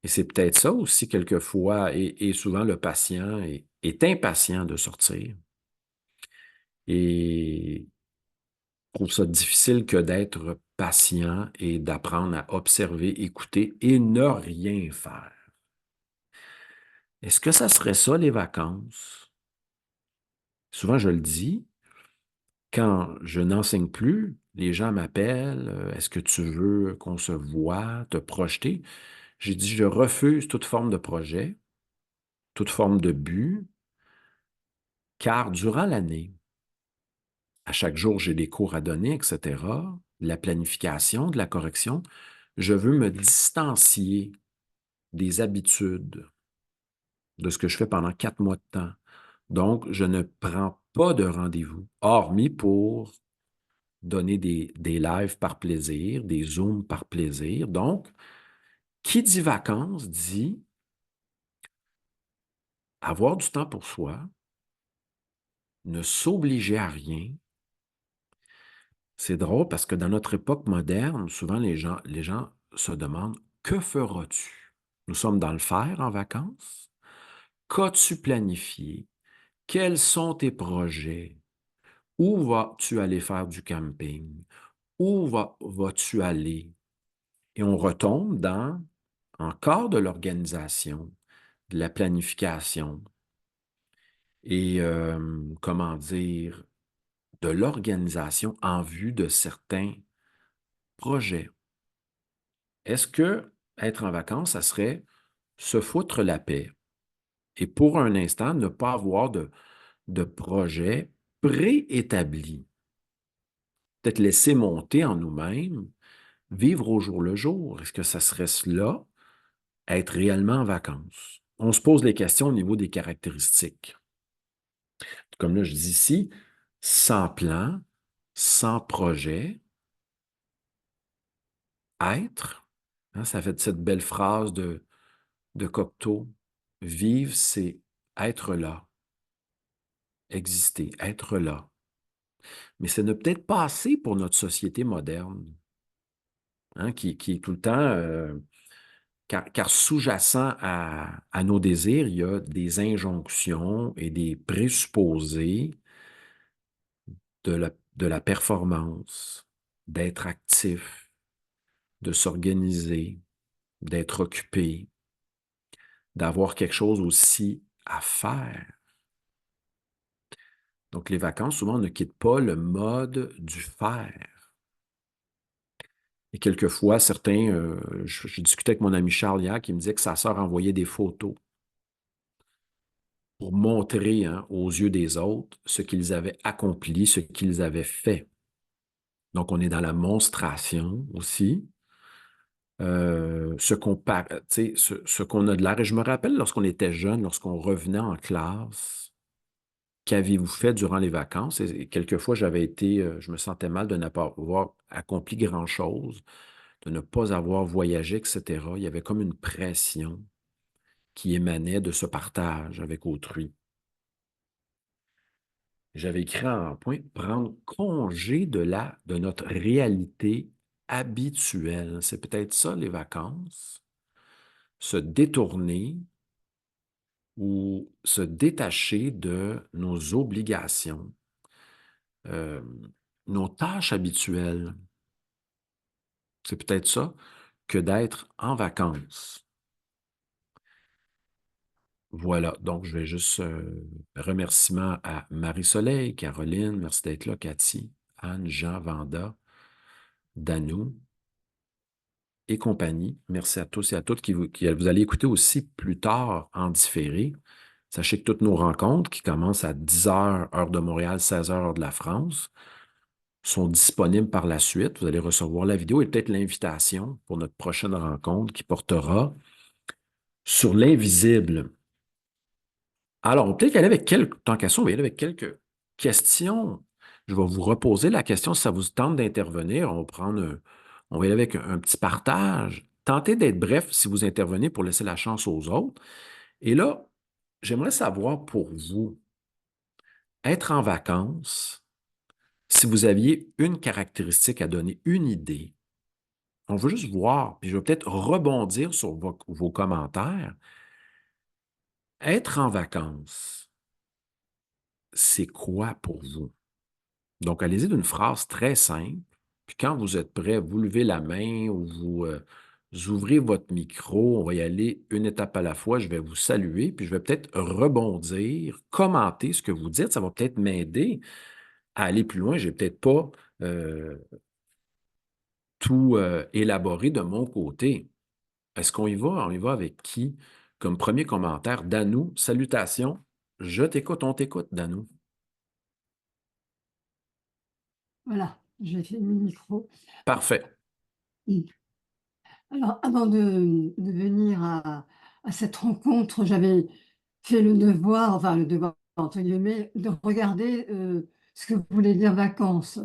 [SPEAKER 1] Et c'est peut-être ça aussi, quelquefois, et souvent le patient est impatient de sortir. Et trouve ça difficile que d'être patient et d'apprendre à observer, écouter et ne rien faire. Est-ce que ça serait ça, les vacances? Souvent, je le dis, quand je n'enseigne plus, les gens m'appellent, est-ce que tu veux qu'on se voit, te projeter? J'ai dit, je refuse toute forme de projet, toute forme de but, car durant l'année, à chaque jour, j'ai des cours à donner, etc., de la planification, de la correction, je veux me distancier des habitudes, de ce que je fais pendant 4 mois de temps. Donc, je ne prends pas de rendez-vous, hormis pour donner des lives par plaisir, des Zooms par plaisir. Donc, qui dit vacances dit avoir du temps pour soi, ne s'obliger à rien. C'est drôle parce que dans notre époque moderne, souvent les gens se demandent: que feras-tu? Nous sommes dans le faire en vacances. Qu'as-tu planifié? Quels sont tes projets? Où vas-tu aller faire du camping? Où vas-tu aller? Et on retombe dans encore de l'organisation, de la planification et, comment dire, de l'organisation en vue de certains projets. Est-ce que être en vacances, ça serait se foutre la paix et pour un instant ne pas avoir de projet préétabli? Peut-être laisser monter en nous-mêmes, vivre au jour le jour. Est-ce que ça serait cela, être réellement en vacances? On se pose les questions au niveau des caractéristiques. Comme là, je dis ici, sans plan, sans projet, être, hein, ça fait cette belle phrase de Cocteau, vivre, c'est être là, exister, être là. Mais ce n'est peut-être pas assez pour notre société moderne, hein, qui est tout le temps car sous-jacent à nos désirs, il y a des injonctions et des présupposés de la performance, d'être actif, de s'organiser, d'être occupé, d'avoir quelque chose aussi à faire. Donc, les vacances, souvent, on ne quitte pas le mode du faire. Et quelquefois, certains, je discutais avec mon ami Charles hier, qui me disait que sa sœur envoyait des photos pour montrer, hein, aux yeux des autres ce qu'ils avaient accompli, ce qu'ils avaient fait. Donc, on est dans la monstration aussi. Ce qu'on a de l'air. Et je me rappelle lorsqu'on était jeune, lorsqu'on revenait en classe, qu'avez-vous fait durant les vacances? Et quelquefois, je me sentais mal de ne pas avoir accompli grand-chose, de ne pas avoir voyagé, etc. Il y avait comme une pression qui émanait de ce partage avec autrui. J'avais écrit en point, prendre congé de notre réalité habituelle. C'est peut-être ça, les vacances. Se détourner ou se détacher de nos obligations, euh, nos tâches habituelles. C'est peut-être ça que d'être en vacances. Voilà, donc je vais juste remerciements à Marie-Soleil, Caroline, merci d'être là, Cathy, Anne, Jean, Vanda, Danou et compagnie. Merci à tous et à toutes qui vous allez écouter aussi plus tard en différé. Sachez que toutes nos rencontres qui commencent à 10 heures, heure de Montréal, 16 heures, heure de la France, sont disponibles par la suite. Vous allez recevoir la vidéo et peut-être l'invitation pour notre prochaine rencontre qui portera sur l'invisible. Alors, on peut peut-être y aller avec tant qu'à ça, on va y aller avec quelques questions. Je vais vous reposer la question si ça vous tente d'intervenir. On va y aller avec un petit partage. Tentez d'être bref si vous intervenez pour laisser la chance aux autres. Et là, j'aimerais savoir pour vous, être en vacances, si vous aviez une caractéristique à donner, une idée, on veut juste voir, puis je vais peut-être rebondir sur vos commentaires. Être en vacances, c'est quoi pour vous? Donc, allez-y d'une phrase très simple, puis quand vous êtes prêt, vous levez la main ou vous ouvrez votre micro, on va y aller une étape à la fois, je vais vous saluer, puis je vais peut-être rebondir, commenter ce que vous dites, ça va peut-être m'aider à aller plus loin. Je n'ai peut-être pas euh, tout élaboré de mon côté. Est-ce qu'on y va? On y va avec qui? Comme premier commentaire, Danou, salutations. Je t'écoute, on t'écoute, Danou.
[SPEAKER 2] Voilà, j'ai fait mon micro.
[SPEAKER 1] Parfait.
[SPEAKER 2] Mmh. Alors, avant de venir à cette rencontre, j'avais fait le devoir, enfin le devoir entre guillemets, de regarder, ce que voulait dire vacances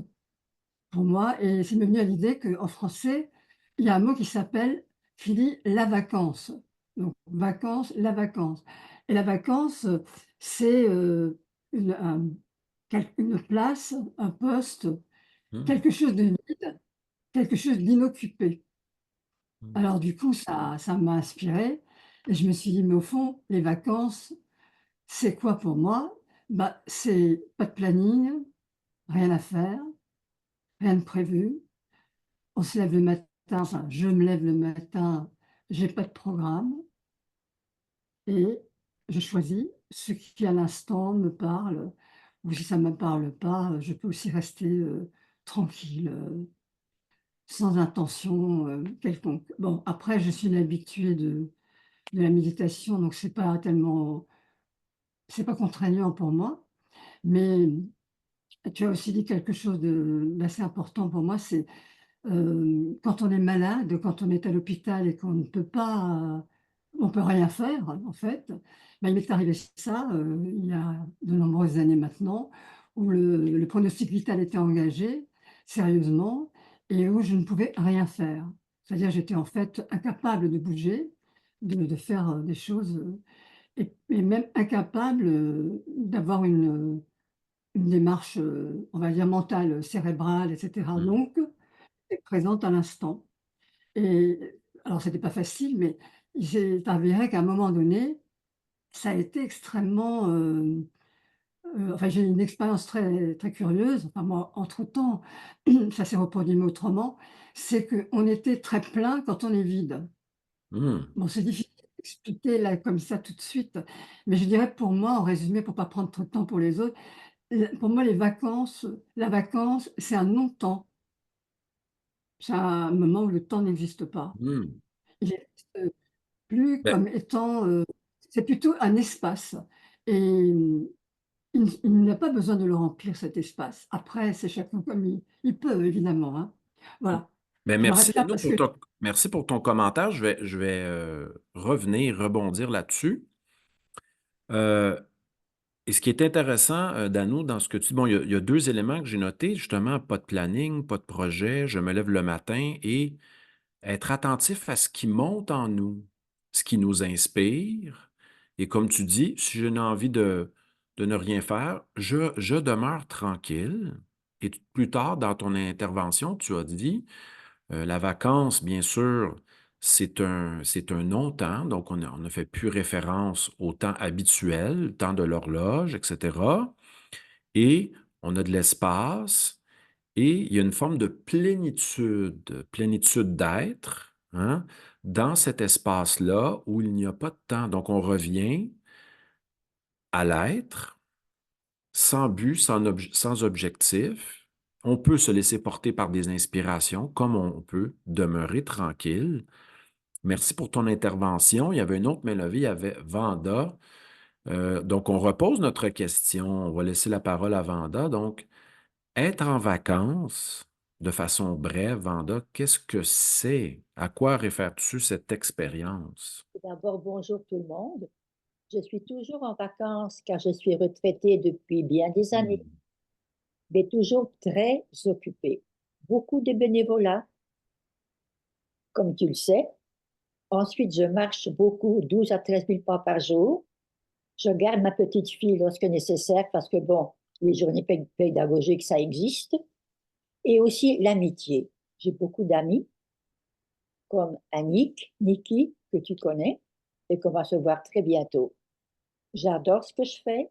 [SPEAKER 2] pour moi et c'est m'est venu à l'idée qu'en français, il y a un mot qui dit «la vacance». Donc vacances, la vacance et la vacance, c'est, une un une place, un poste,
[SPEAKER 1] Hmm,
[SPEAKER 2] quelque chose de vide, quelque chose d'inoccupé.
[SPEAKER 1] hmm,
[SPEAKER 2] Alors du coup, ça m'a inspirée et je me suis dit: «Mais au fond, les vacances, c'est quoi pour moi?» Bah, c'est pas de planning, rien à faire, rien de prévu. On se lève le matin, enfin, je me lève le matin, j'ai pas de programme et je choisis ce qui, à l'instant, me parle ou si ça ne me parle pas, je peux aussi rester, tranquille, sans intention, quelconque. Bon, après, je suis une habituée de la méditation, donc c'est pas contraignant pour moi. Mais tu as aussi dit quelque chose d'assez important pour moi, c'est, quand on est malade, quand on est à l'hôpital et qu'on ne peut pas, on peut rien faire en fait. Bah, il m'est arrivé ça, il y a de nombreuses années maintenant, où le pronostic vital était engagé, sérieusement et où je ne pouvais rien faire. C'est-à-dire j'étais en fait incapable de bouger, de faire, des choses, et même incapable, d'avoir une démarche, on va dire mentale, cérébrale et cetera,
[SPEAKER 1] hmm,
[SPEAKER 2] donc être présente à l'instant et alors c'était pas facile, mais il s'est avéré qu'à un moment donné, ça a été extrêmement, enfin j'ai eu une expérience très très curieuse, enfin moi entre-temps, ça s'est reproduit mais autrement, c'est qu'on était très plein quand on est vide.
[SPEAKER 1] Mmh.
[SPEAKER 2] Bon, c'est difficile d'expliquer là comme ça tout de suite, mais je dirais pour moi, en résumé, pour pas prendre trop de temps pour les autres, pour moi les vacances, la vacance, c'est un non-temps. C'est un moment où le temps n'existe pas.
[SPEAKER 1] Mmh.
[SPEAKER 2] Il existe plus
[SPEAKER 1] Beh,
[SPEAKER 2] comme étant, c'est plutôt un espace et il n'a pas besoin de le remplir cet espace. Après, c'est chacun comme il peut évidemment, hein. Voilà. Je
[SPEAKER 1] merci
[SPEAKER 2] m'arrête là
[SPEAKER 1] Dano
[SPEAKER 2] parce que
[SPEAKER 1] merci pour ton commentaire. Je vais, revenir, rebondir là-dessus. Heu Et ce qui est intéressant, Dano, dans ce que tu dis, bon, il y a 2 éléments que j'ai notés, justement, pas de planning, pas de projet, je me lève le matin et être attentif à ce qui monte en nous, ce qui nous inspire et comme tu dis, si je n'ai envie de ne rien faire, je demeure tranquille et plus tard dans ton intervention, tu as dit, la vacance, bien sûr, c'est un non-temps, donc on ne fait plus référence au temps habituel, le temps de l'horloge, et cetera, et on a de l'espace et il y a une forme de plénitude, plénitude d'être, hein, dans cet espace-là où il n'y a pas de temps. Donc on revient à l'être, sans but, sans objectif. On peut se laisser porter par des inspirations, comme on peut demeurer tranquille. Merci pour ton intervention. Il y avait une autre mélodie, il y avait Vanda. Donc, on repose notre question. On va laisser la parole à Vanda. Donc, être en vacances, de façon brève, Vanda, qu'est-ce que c'est? À quoi réfères-tu cette expérience?
[SPEAKER 3] D'abord, bonjour tout le monde. Je suis toujours en vacances car je suis retraitée depuis bien des années,
[SPEAKER 1] Hmm.
[SPEAKER 3] mais toujours très occupée. Beaucoup de bénévolat, comme tu le sais. Ensuite, je marche beaucoup, 12 à 13 000 pas par jour. Je garde ma petite fille lorsque nécessaire parce que, bon, les journées pédagogiques, ça existe. Et aussi l'amitié. J'ai beaucoup d'amis, comme Annick, Niki, que tu connais, et qu'on va se voir très bientôt. J'adore ce que je fais.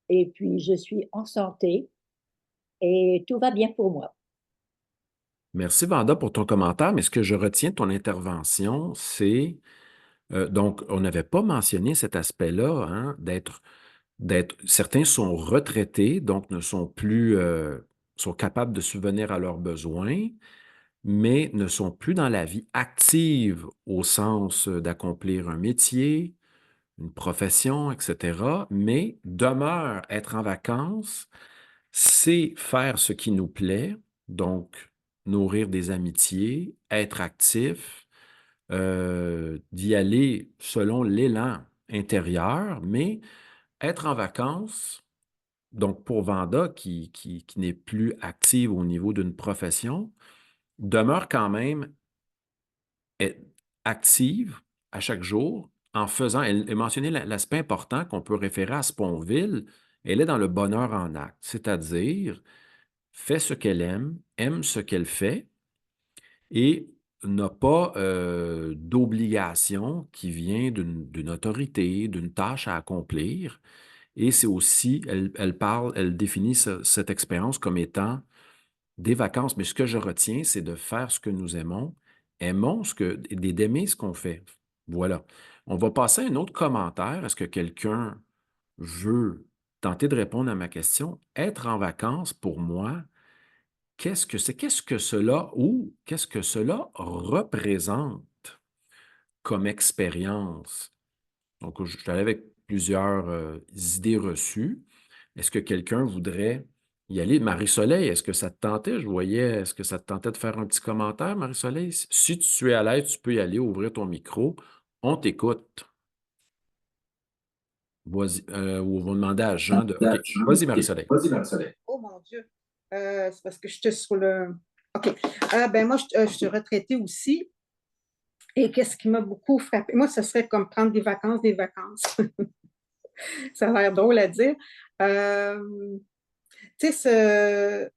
[SPEAKER 3] Et puis, je suis en santé et tout va bien pour moi.
[SPEAKER 1] Merci, Vanda, pour ton commentaire, mais ce que je retiens de ton intervention, c'est, donc, on n'avait pas mentionné cet aspect-là, hein, certains sont retraités, donc ne sont plus, sont capables de subvenir à leurs besoins, mais ne sont plus dans la vie active au sens d'accomplir un métier, une profession, etc., mais demeurent être en vacances, c'est faire ce qui nous plaît, donc nourrir des amitiés, être actif, d'y aller selon l'élan intérieur, mais être en vacances, donc pour Vanda, qui n'est plus active au niveau d'une profession, demeure quand même active à chaque jour en faisant, elle mentionnait l'aspect important qu'on peut référer à Sponville, elle est dans le bonheur en acte, c'est-à-dire fait ce qu'elle aime ce qu'elle fait et n'a pas d'obligation qui vient d'une autorité, d'une tâche à accomplir. Et c'est aussi, elle parle, elle définit cette expérience comme étant des vacances. Mais ce que je retiens, c'est de faire ce que nous aimons, aimons et d'aimer ce qu'on fait. Voilà. On va passer à un autre commentaire. Est-ce que quelqu'un veut tenter de répondre à ma question? Être en vacances, pour moi, qu'est-ce que c'est? Qu'est-ce que cela ou qu'est-ce que cela représente comme expérience? Donc, je suis allé avec plusieurs idées reçues. Est-ce que quelqu'un voudrait y aller? Marie-Soleil, est-ce que ça te tentait? Je voyais, est-ce que ça te tentait de faire un petit commentaire, Marie-Soleil? Si tu es à l'aise, tu peux y aller, ouvrir ton micro. On t'écoute. Vas-y, ou on va demander à Jean de. OK. Vas-y, Marie-Soleil.
[SPEAKER 4] Vas-y, Marie-Soleil. Oh mon Dieu. C'est parce que j'étais sur le. OK. Ben moi, je suis retraitée aussi. Et qu'est-ce qui m'a beaucoup frappé? Moi, ce serait comme prendre des vacances, des vacances. Ça a l'air drôle à dire. Tu sais,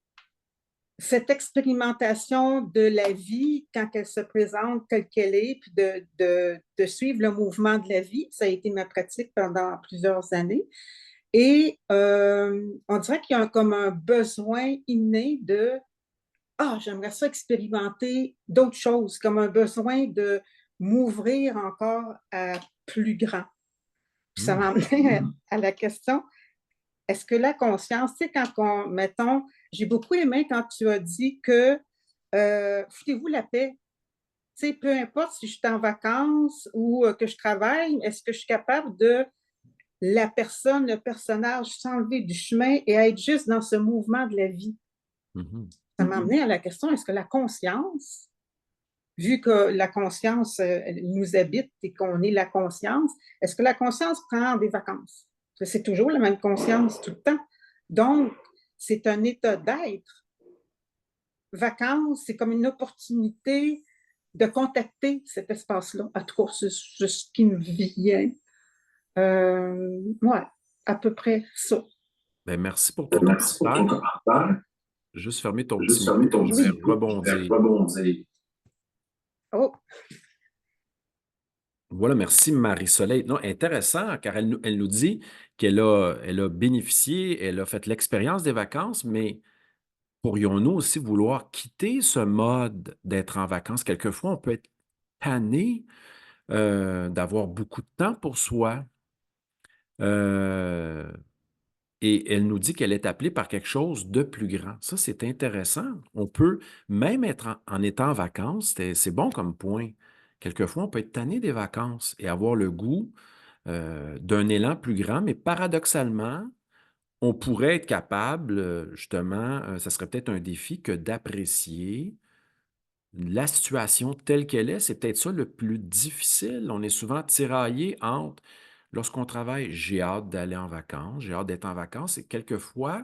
[SPEAKER 4] cette expérimentation de la vie quand elle se présente telle qu'elle est, puis de suivre le mouvement de la vie, ça a été ma pratique pendant plusieurs années. Et on dirait qu'il y a comme un besoin inné de ah, j'aimerais ça expérimenter d'autres choses, comme un besoin de m'ouvrir encore à plus grand. Puis ça m'a amené à la question, est-ce que la conscience, tu sais, mettons, j'ai beaucoup aimé quand tu as dit que foutez-vous la paix. Tu sais, peu importe si je suis en vacances ou que je travaille, est-ce que je suis capable de la personne, le personnage s'enlever du chemin et être juste dans ce mouvement de la vie?
[SPEAKER 1] Mhm.
[SPEAKER 4] Ça m'a amené à la question, est-ce que la conscience, vu que la conscience nous habite et qu'on est la conscience, est-ce que la conscience prend des vacances? C'est toujours la même conscience tout le temps. Donc, c'est un état d'être. Vacances, c'est comme une opportunité de contacter cet espace-là. En tout cas, c'est ce qui me vient. Ouais, à peu près ça.
[SPEAKER 1] Ben, merci pour ton commentaire. Juste fermer ton petit micro, je vais rebondir.
[SPEAKER 4] Oh,
[SPEAKER 1] Voilà, merci Marie-Soleil. Non, intéressant, car elle nous dit elle a bénéficié, elle a fait l'expérience des vacances, mais pourrions-nous aussi vouloir quitter ce mode d'être en vacances? Quelquefois, on peut être tanné d'avoir beaucoup de temps pour soi. Euh, et elle nous dit qu'elle est appelée par quelque chose de plus grand. Ça, c'est intéressant. On peut même être en étant en vacances, c'est bon comme point. Quelquefois, on peut être tanné des vacances et avoir le goût d'un élan plus grand, mais paradoxalement, on pourrait être capable, justement, ça serait peut-être un défi que d'apprécier la situation telle qu'elle est. C'est peut-être ça le plus difficile. On est souvent tiraillé entre, lorsqu'on travaille, j'ai hâte d'aller en vacances, j'ai hâte d'être en vacances, et quelquefois,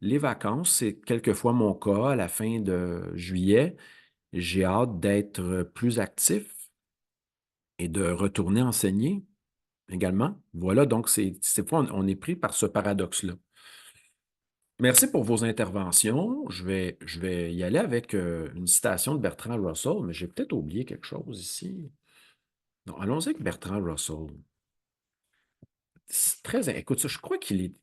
[SPEAKER 1] les vacances, c'est quelquefois mon cas à la fin de juillet, j'ai hâte d'être plus actif et de retourner enseigner également. Voilà, donc c'est fois, on est pris par ce paradoxe-là. Merci pour vos interventions. Je vais y aller avec une citation de Bertrand Russell, mais j'ai peut-être oublié quelque chose ici. Non, allons-y avec Bertrand Russell. C'est très, écoute, ça, je crois qu'il est.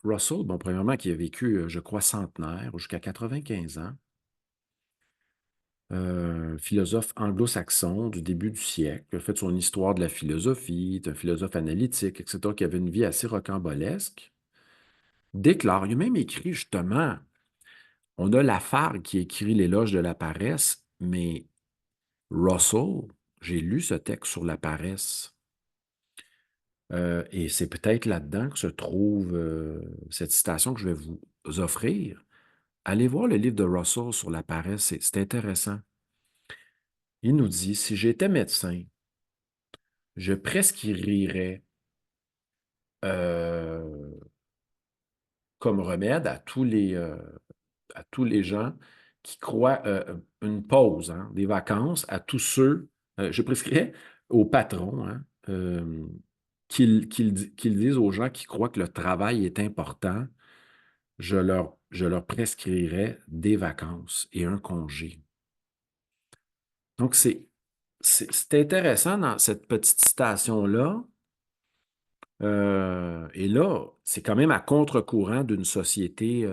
[SPEAKER 1] Russell, bon, premièrement, qui a vécu, je crois, centenaire, jusqu'à 95 ans. Philosophe anglo-saxon du début du siècle, il a fait son histoire de la philosophie, est un philosophe analytique, etc., qui avait une vie assez rocambolesque. Déclare, il a même écrit justement, on a Lafargue qui écrit l'éloge de la paresse, mais Russell, j'ai lu ce texte sur la paresse. Et c'est peut-être là-dedans que se trouve cette citation que je vais vous offrir. Allez voir le livre de Russell sur la paresse, c'est intéressant. Il nous dit, si j'étais médecin, je prescrirais euh, comme remède à tous les gens qui croient une pause, hein, des vacances, à tous ceux, je prescrirais aux patrons, hein, qu'ils disent aux gens qui croient que le travail est important, je leur prescrirais des vacances et un congé. Donc, c'est intéressant dans cette petite citation-là. Et là, c'est quand même à contre-courant d'une société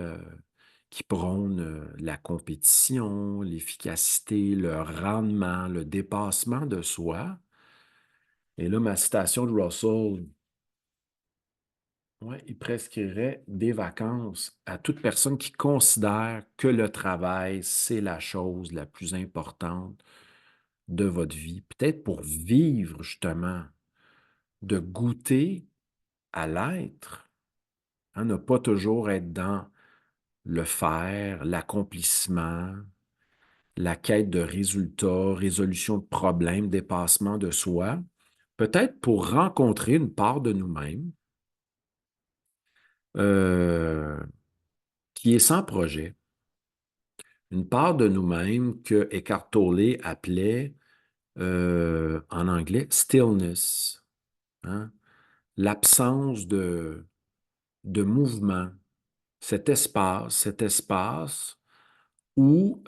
[SPEAKER 1] qui prône la compétition, l'efficacité, le rendement, le dépassement de soi. Et là, ma citation de Russell, ouais, il prescrirait des vacances à toute personne qui considère que le travail, c'est la chose la plus importante de votre vie. Peut-être pour vivre justement, de goûter à l'être, hein, ne pas toujours être dans le faire, l'accomplissement, la quête de résultats, résolution de problèmes, dépassement de soi, peut-être pour rencontrer une part de nous-mêmes euh, qui est sans projet, une part de nous-mêmes que Eckhart Tolle appelait en anglais stillness, hein, l'absence de mouvement, cet espace ou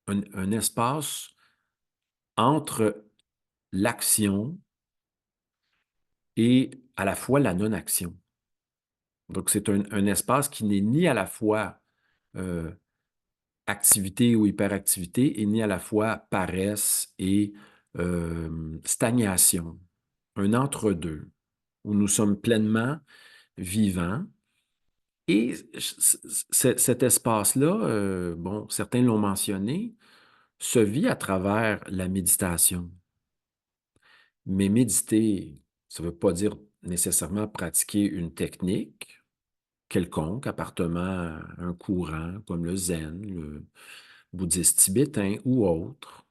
[SPEAKER 1] un espace entre l'action et à la fois la non-action. Donc, c'est un espace qui n'est ni à la fois activité ou hyperactivité et ni à la fois paresse et stagnation. Un entre-deux où nous sommes pleinement vivants. Et cet espace-là, bon, certains l'ont mentionné, se vit à travers la méditation. Mais méditer, ça ne veut pas dire nécessairement pratiquer une technique quelconque, appartenant à un courant comme le zen, le bouddhiste tibétain ou autre.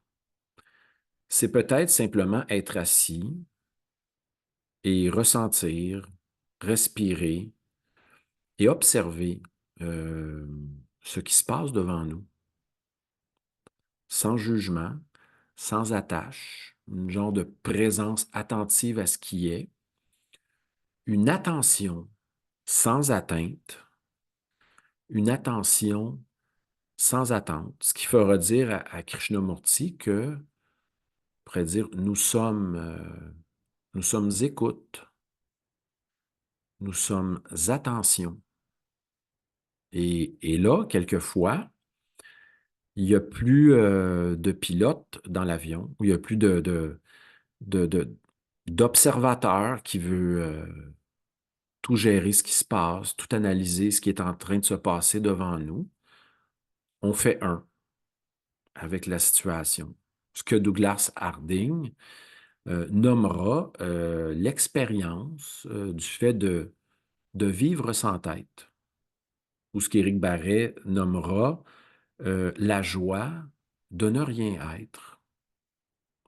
[SPEAKER 1] C'est peut-être simplement être assis et ressentir, respirer et observer ce qui se passe devant nous, sans jugement, sans attache, une genre de présence attentive à ce qui est, une attention sans atteinte, une attention sans attente, ce qui fera dire à Krishnamurti que, on pourrait dire, nous sommes écoute, nous sommes attention. Et là, quelquefois, il n'y a plus de pilote dans l'avion, il n'y a plus d'observateur qui veut tout gérer ce qui se passe, tout analyser ce qui est en train de se passer devant nous. On fait un avec la situation. Ce que Douglas Harding nommera l'expérience du fait de vivre sans tête, ou ce qu'Éric Barret nommera la joie de ne rien être.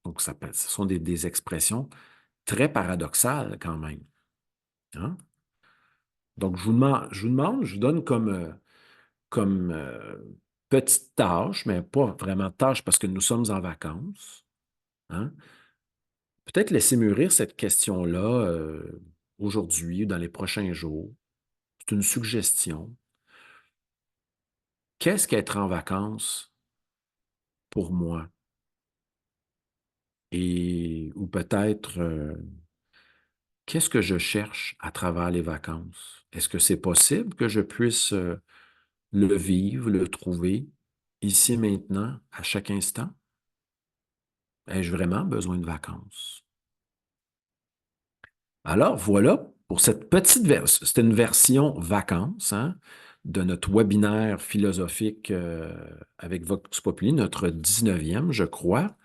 [SPEAKER 1] Donc, ce sont des expressions très paradoxales quand même. Hein? Donc, je vous donne comme petite tâche, mais pas vraiment tâche parce que nous sommes en vacances. Hein? Peut-être laisser mûrir cette question-là aujourd'hui ou dans les prochains jours. C'est une suggestion. Qu'est-ce qu'être en vacances pour moi? Ou peut-être, qu'est-ce que je cherche à travers les vacances? Est-ce que c'est possible que je puisse le vivre, le trouver, ici, maintenant, à chaque instant? Ai-je vraiment besoin de vacances? Alors, voilà, pour cette petite version, c'était une version vacances, hein, de notre webinaire philosophique avec Vox Populi, notre 19e, je crois.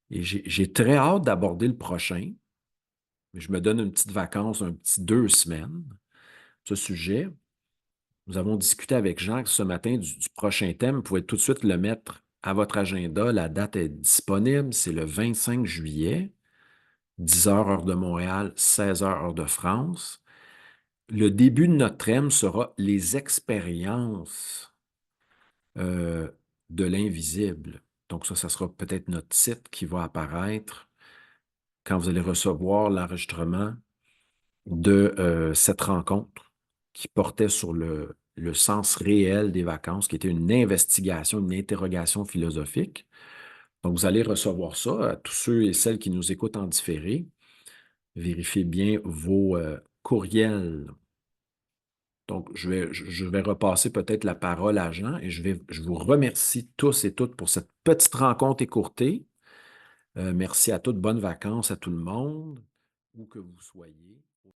[SPEAKER 1] Et j'ai très hâte d'aborder le prochain. Je me donne une petite vacance, un petit 2 semaines, ce sujet. Nous avons discuté avec Jean ce matin du prochain thème. Vous pouvez tout de suite le mettre à votre agenda. La date est disponible. C'est le 25 juillet, 10 heures heure de Montréal, 16 heures heure de France. Le début de notre thème sera les expériences de l'invisible. Donc ça sera peut-être notre titre qui va apparaître quand vous allez recevoir l'enregistrement de cette rencontre qui portait sur le sens réel des vacances, qui était une investigation, une interrogation philosophique. Donc, vous allez recevoir ça à tous ceux et celles qui nous écoutent en différé. Vérifiez bien vos courriels. Donc, je vais repasser peut-être la parole à Jean et je vous remercie tous et toutes pour cette petite rencontre écourtée. Merci à toutes, bonnes vacances à tout le monde, où que vous soyez.